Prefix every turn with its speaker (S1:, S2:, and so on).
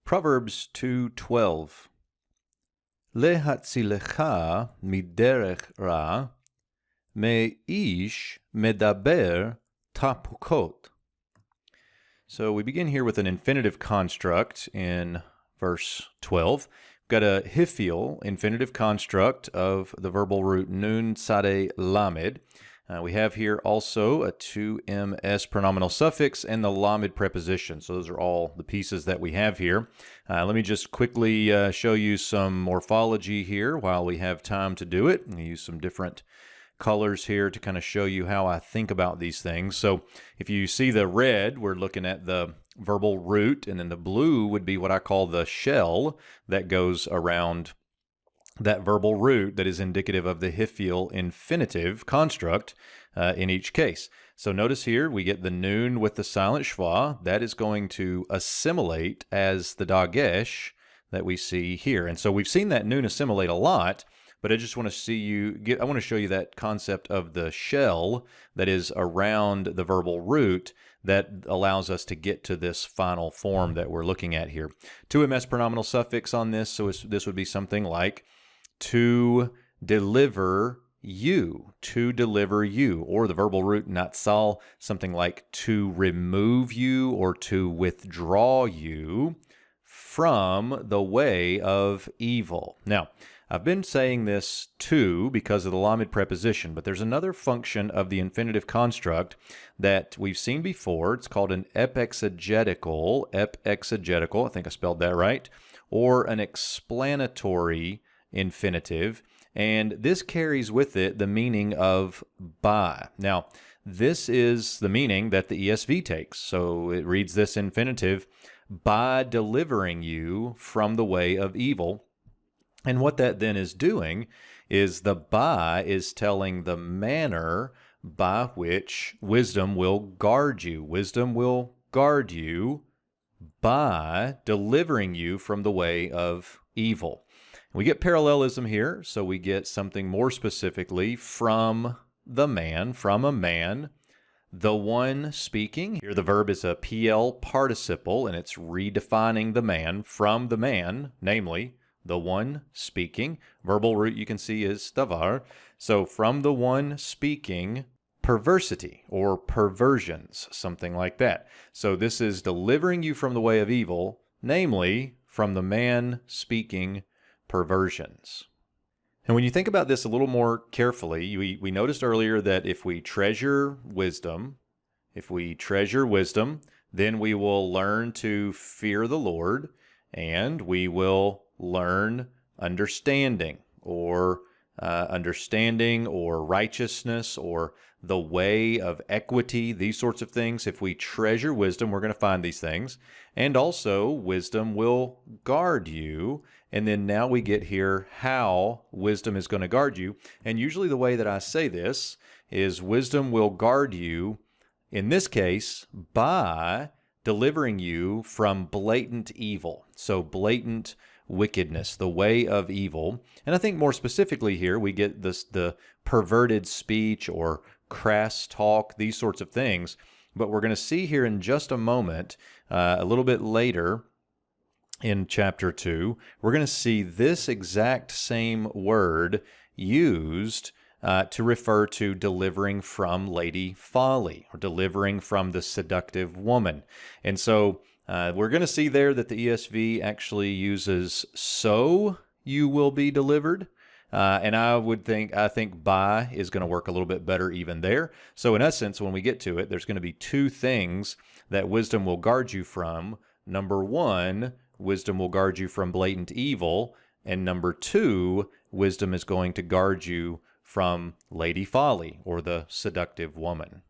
S1: Proverbs 2:12. להצילך מדרך רע, מאיש מדבר תפוקות. So we begin here with an infinitive construct in verse 12. We've got a hiphil infinitive construct of the verbal root nun sade lamed. We have here also a 2ms pronominal suffix and the lamed preposition. So those are all the pieces that we have here. Let me just quickly show you some morphology here while we have time to do it. I'm going to use some different colors here to kind of show you how I think about these things. So if you see the red, we're looking at the verbal root, and then the blue would be what I call the shell that goes around that verbal root that is indicative of the hiphil infinitive construct in each case. So notice here we get the nun with the silent schwa. That is going to assimilate as the dagesh that we see here. And so we've seen that nun assimilate a lot, but I just want to I want to show you that concept of the shell that is around the verbal root that allows us to get to this final form that we're looking at here. 2ms pronominal suffix on this, so this would be something like to deliver you, or the verbal root natsal, something like to remove you or to withdraw you from the way of evil. Now, I've been saying this to because of the lamed preposition, but there's another function of the infinitive construct that we've seen before. It's called an epexegetical, I think I spelled that right, or an explanatory infinitive, and this carries with it the meaning of by. Now, this is the meaning that the ESV takes. So it reads this infinitive, by delivering you from the way of evil. And what that then is doing is the by is telling the manner by which wisdom will guard you. Wisdom will guard you by delivering you from the way of evil. We get parallelism here, so we get something more specifically from the man, from a man, the one speaking. Here the verb is a PL participle, and it's redefining the man from the man, namely the one speaking. Verbal root you can see is davar. So from the one speaking, perversity or perversions, something like that. So this is delivering you from the way of evil, namely from the man speaking perversions. And when you think about this a little more carefully, we noticed earlier that if we treasure wisdom, then we will learn to fear the Lord, and we will learn understanding or righteousness or the way of equity, these sorts of things. If we treasure wisdom, we're going to find these things. And also, wisdom will guard you. And then now we get here how wisdom is going to guard you. And usually the way that I say this is wisdom will guard you, in this case, by delivering you from blatant evil. So blatant wickedness, the way of evil. And I think more specifically here, we get the perverted speech or crass talk, these sorts of things. But we're going to see here in just a moment, a little bit later in chapter 2, we're going to see this exact same word used to refer to delivering from Lady Folly, or delivering from the seductive woman. And so we're going to see there that the ESV actually uses so you will be delivered. And I think by is going to work a little bit better even there. So in essence, when we get to it, there's going to be two things that wisdom will guard you from. Number one, wisdom will guard you from blatant evil. And number two, wisdom is going to guard you from Lady Folly, or the seductive woman.